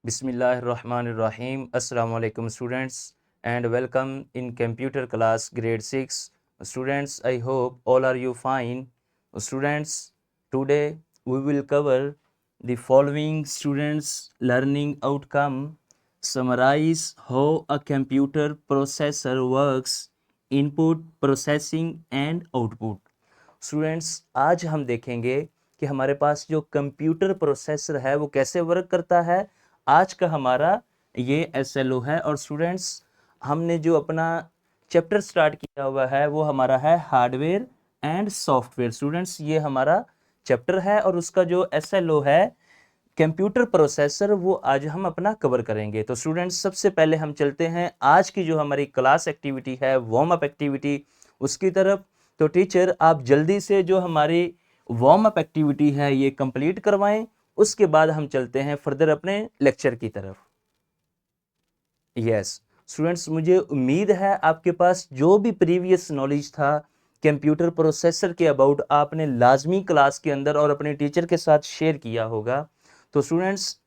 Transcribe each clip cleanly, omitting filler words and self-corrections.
Bismillahirrahmanirrahim. Assalamu alaikum students and welcome in computer class grade 6. Students, I hope all are you fine. Students, today we will cover the following students learning outcome. Summarize how a computer processor works, input, processing and output. Students आज हम देखेंगे कि हमारे पास जो computer processor है वो कैसे वर्क करता है। आज का हमारा ये एसएलओ है और स्टूडेंट्स हमने जो अपना चैप्टर स्टार्ट किया हुआ है वो हमारा है हार्डवेयर एंड सॉफ्टवेयर। स्टूडेंट्स ये हमारा चैप्टर है और उसका जो एसएलओ है कंप्यूटर प्रोसेसर वो आज हम अपना कवर करेंगे। तो स्टूडेंट्स सबसे पहले हम चलते हैं आज की जो हमारी क्लास एक्टिविटी है वार्म अप एक्टिविटी उसकी तरफ। तो टीचर आप जल्दी से जो हमारी वार्म अप एक्टिविटी है ये कंप्लीट करवाएं, उसके बाद हम चलते हैं फर्दर अपने लेक्चर की तरफ। यस स्टूडेंट्स, मुझे उम्मीद है आपके पास जो भी प्रीवियस नॉलेज था कंप्यूटर प्रोसेसर के अबाउट आपने लाजमी क्लास के अंदर और अपने टीचर के साथ शेयर किया होगा। तो students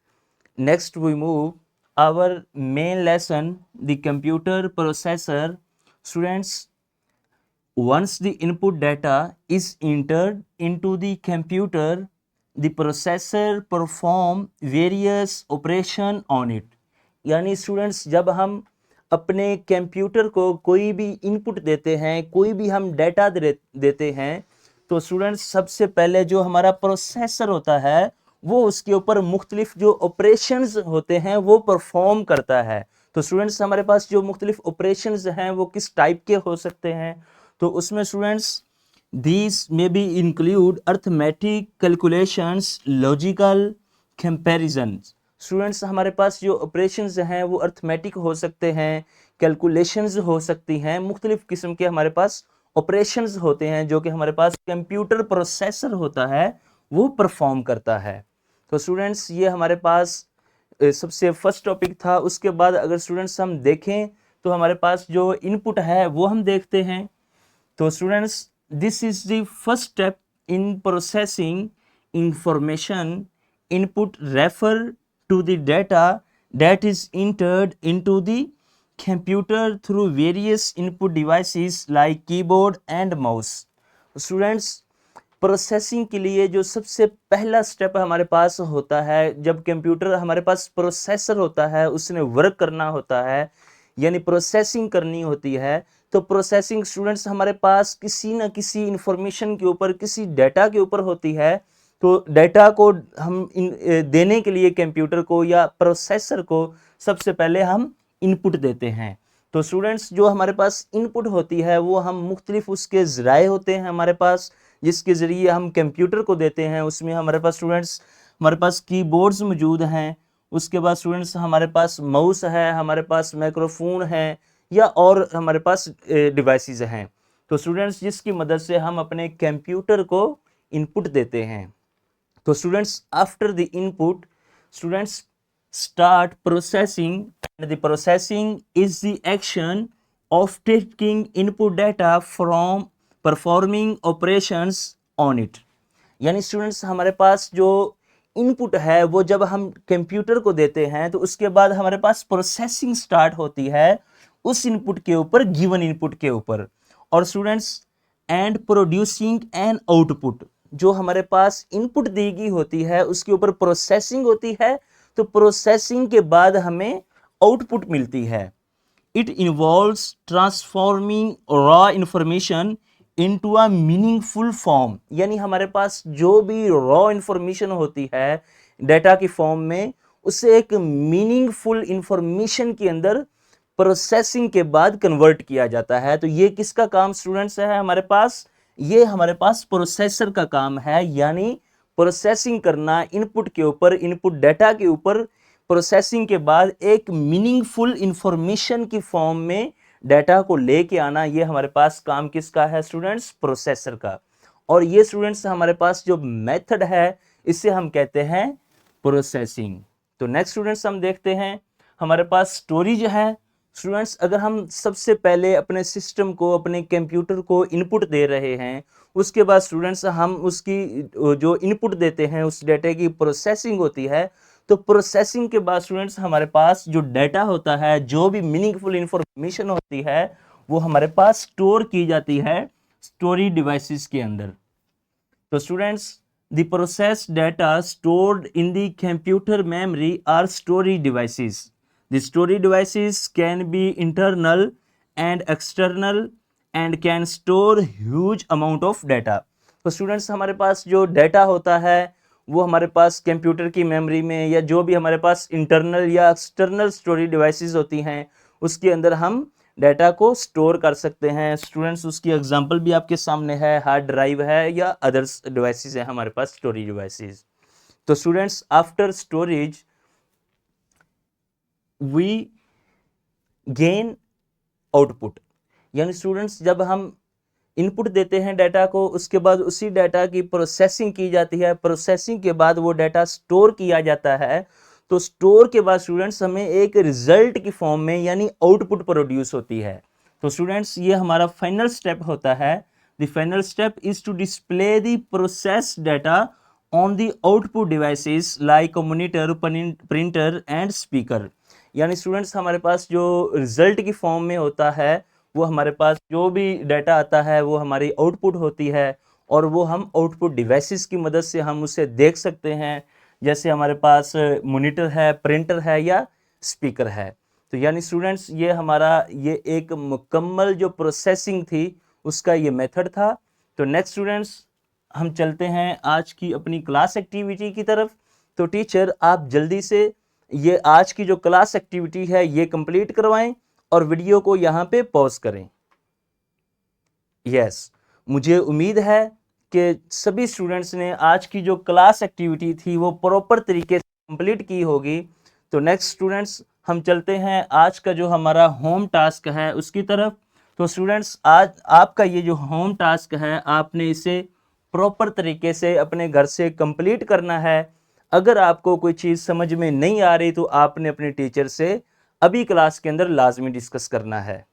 next we move our main lesson the computer processor. Students once the input data is entered into the computer, the processor perform various operation on it। यानी स्टूडेंट्स जब हम अपने कंप्यूटर को कोई भी इनपुट देते हैं, कोई भी हम डाटा देते हैं, तो स्टूडेंट्स सबसे पहले जो हमारा प्रोसेसर होता है वो उसके ऊपर मुख्तलिफ जो ऑपरेशंस होते हैं वो परफॉर्म करता है। तो स्टूडेंट्स हमारे पास जो मुख्तलिफ ऑपरेशंस हैं वो किस टाइप के हो सकते हैं, तो उसमें students these may be include arithmetic calculations, logical comparison. Students हमारे पास जो ऑपरेशंस हैं वो अर्थमेटिक हो सकते हैं, कैलकुलेशंस हो सकती हैं, मुख्तलिफ किस्म के हमारे पास ऑपरेशंस होते हैं जो कि हमारे पास कंप्यूटर प्रोसेसर होता है वो परफॉर्म करता है। तो स्टूडेंट्स ये हमारे पास सबसे फर्स्ट टॉपिक था। उसके बाद अगर स्टूडेंट्स हम देखें तो हमारे पास जो इनपुट है वो हम देखते हैं। तो students this is the first step in processing information. Input refer to the data that is entered into the computer through various input devices like keyboard and mouse. Students processing के लिए जो सबसे पहला स्टेप हमारे पास होता है, जब computer हमारे पास प्रोसेसर होता है उसने वर्क करना होता है यानी प्रोसेसिंग करनी होती है, तो प्रोसेसिंग स्टूडेंट्स हमारे पास किसी न किसी इंफॉर्मेशन के ऊपर, किसी डाटा के ऊपर होती है। तो डाटा को हम देने के लिए कंप्यूटर को या प्रोसेसर को सबसे पहले हम इनपुट देते हैं। तो स्टूडेंट्स जो हमारे पास इनपुट होती है वो हम मुख्तलिफ उसके ज़राए होते हैं हमारे पास जिसके ज़रिए हम कंप्यूटर को देते हैं। उसमें हमारे पास स्टूडेंट्स हमारे पास कीबोर्ड्स मौजूद हैं, उसके बाद स्टूडेंट्स हमारे पास माउस है, हमारे पास माइक्रोफोन है या और हमारे पास डिवाइसेस हैं। तो स्टूडेंट्स जिसकी मदद से हम अपने कंप्यूटर को इनपुट देते हैं। तो students after the input students start processing, and the processing is the action of taking input data from performing operations on it। यानी स्टूडेंट्स हमारे पास जो इनपुट है वो जब हम कंप्यूटर को देते हैं तो उसके बाद हमारे पास प्रोसेसिंग स्टार्ट होती है उस इनपुट के ऊपर, गिवन इनपुट के ऊपर। और students and producing an output, जो हमारे पास इनपुट दी गई होती है उसके ऊपर प्रोसेसिंग होती है, तो प्रोसेसिंग के बाद हमें आउटपुट मिलती है। It involves transforming raw information into a meaningful form. यानी हमारे पास जो भी रॉ इंफॉर्मेशन होती है डाटा की फॉर्म में, उसे एक मीनिंगफुल इंफॉर्मेशन के अंदर प्रोसेसिंग के बाद कन्वर्ट किया जाता है। तो ये किसका काम स्टूडेंट्स है हमारे पास? ये हमारे पास प्रोसेसर का काम है, यानी प्रोसेसिंग करना इनपुट के ऊपर, इनपुट डाटा के ऊपर प्रोसेसिंग के बाद एक मीनिंगफुल इंफॉर्मेशन की फॉर्म में डाटा को लेके आना, ये हमारे पास काम किसका है स्टूडेंट्स? प्रोसेसर का। और ये स्टूडेंट्स हमारे पास जो मेथड है इसे हम कहते हैं प्रोसेसिंग। तो नेक्स्ट स्टूडेंट्स हम देखते हैं हमारे पास स्टोरेज है। स्टूडेंट्स अगर हम सबसे पहले अपने सिस्टम को, अपने कंप्यूटर को इनपुट दे रहे हैं, उसके बाद स्टूडेंट्स हम उसकी जो इनपुट देते हैं उस डाटा की प्रोसेसिंग होती है, तो प्रोसेसिंग के बाद स्टूडेंट्स हमारे पास जो डाटा होता है, जो भी मीनिंगफुल इंफॉर्मेशन होती है, वो हमारे पास स्टोर की जाती है स्टोरेज डिवाइसेस के अंदर। तो students, the processed data stored in the computer memory are storage devices. The storage devices can be internal and external and can store huge amount of data. तो स्टूडेंट्स हमारे पास जो डाटा होता है वो हमारे पास कंप्यूटर की मेमोरी में या जो भी हमारे पास इंटरनल या एक्सटर्नल स्टोरेज डिवाइसेस होती हैं उसके अंदर हम डाटा को स्टोर कर सकते हैं। स्टूडेंट्स उसकी एग्जांपल भी आपके सामने है, हार्ड ड्राइव है या अदर्स डिवाइसेस है हमारे पास स्टोरेज डिवाइसेस। तो students after storage we gain output, यानी स्टूडेंट्स जब हम इनपुट देते हैं डाटा को, उसके बाद उसी डाटा की प्रोसेसिंग की जाती है, प्रोसेसिंग के बाद वो डाटा स्टोर किया जाता है। तो स्टोर के बाद स्टूडेंट्स हमें एक रिजल्ट की फॉर्म में यानी आउटपुट प्रोड्यूस होती है। तो स्टूडेंट्स ये हमारा फाइनल स्टेप होता है। The final step is to display the process data on the output devices like monitor, printer and speaker. यानी स्टूडेंट्स हमारे पास जो रिजल्ट की फॉर्म में होता है वो हमारे पास जो भी डाटा आता है वो हमारी आउटपुट होती है और वो हम आउटपुट डिवाइसेस की मदद से हम उसे देख सकते हैं, जैसे हमारे पास मॉनिटर है, प्रिंटर है या स्पीकर है। तो यानी स्टूडेंट्स ये हमारा ये एक मुकम्मल जो प्रोसेसिंग थी उसका ये मेथड था। तो नेक्स्ट स्टूडेंट्स हम चलते हैं आज की अपनी क्लास एक्टिविटी की तरफ। तो टीचर आप जल्दी से ये आज की जो क्लास एक्टिविटी है ये कंप्लीट करवाएं और वीडियो को यहाँ पे पॉज करें। यस, मुझे उम्मीद है कि सभी स्टूडेंट्स ने आज की जो क्लास एक्टिविटी थी वो प्रॉपर तरीके से कंप्लीट की होगी। तो नेक्स्ट स्टूडेंट्स हम चलते हैं आज का जो हमारा होम टास्क है उसकी तरफ। तो स्टूडेंट्स आज आपका ये जो होम टास्क है आपने इसे प्रॉपर तरीके से अपने घर से कंप्लीट करना है। अगर आपको कोई चीज़ समझ में नहीं आ रही तो आपने अपने टीचर से अभी क्लास के अंदर लाजमी डिस्कस करना है।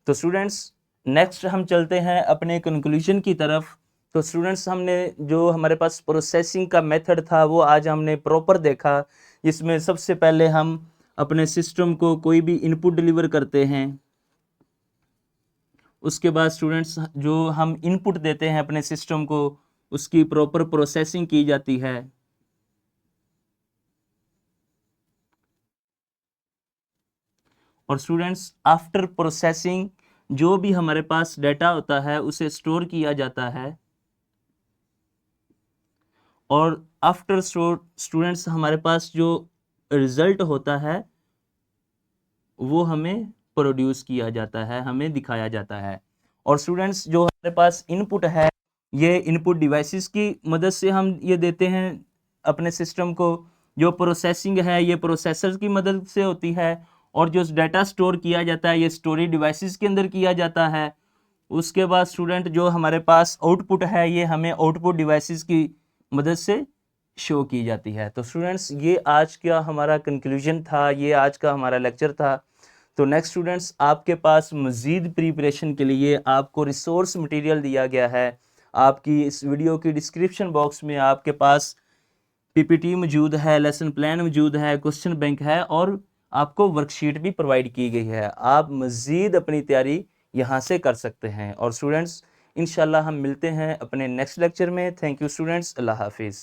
तो स्टूडेंट्स नेक्स्ट हम चलते हैं अपने कंक्लूजन की तरफ। तो स्टूडेंट्स हमने जो हमारे पास प्रोसेसिंग का मेथड था वो आज हमने प्रॉपर देखा, जिसमें सबसे पहले हम अपने सिस्टम को कोई भी इनपुट डिलीवर करते हैं, उसके बाद स्टूडेंट्स जो हम इनपुट देते हैं अपने सिस्टम को उसकी प्रॉपर प्रोसेसिंग की जाती है। और स्टूडेंट्स आफ्टर प्रोसेसिंग जो भी हमारे पास डाटा होता है उसे स्टोर किया जाता है और आफ्टर स्टूडेंट्स हमारे पास जो रिजल्ट होता है वो हमें प्रोड्यूस किया जाता है, हमें दिखाया जाता है। और स्टूडेंट्स जो हमारे पास इनपुट है ये इनपुट डिवाइसेस की मदद से हम ये देते हैं अपने सिस्टम को। जो प्रोसेसिंग है ये प्रोसेसर की मदद से होती है और जो डाटा स्टोर किया जाता है ये स्टोरेज डिवाइसेस के अंदर किया जाता है। उसके बाद स्टूडेंट जो हमारे पास आउटपुट है ये हमें आउटपुट डिवाइसेस की मदद से शो की जाती है। तो स्टूडेंट्स ये आज का हमारा कंक्लूजन था, ये आज का हमारा लेक्चर था। तो नेक्स्ट स्टूडेंट्स आपके पास मज़ीद प्रिपरेशन के लिए आपको रिसोर्स मटेरियल दिया गया है। आपकी इस वीडियो की डिस्क्रिप्शन बॉक्स में आपके पास पीपीटी मौजूद है, लेसन प्लान मौजूद है, क्वेश्चन बैंक है और आपको वर्कशीट भी प्रोवाइड की गई है। आप मज़ीद अपनी तैयारी यहाँ से कर सकते हैं। और स्टूडेंट्स इंशाल्लाह हम मिलते हैं अपने नेक्स्ट लेक्चर में। थैंक यू स्टूडेंट्स, अल्लाह हाफिज़।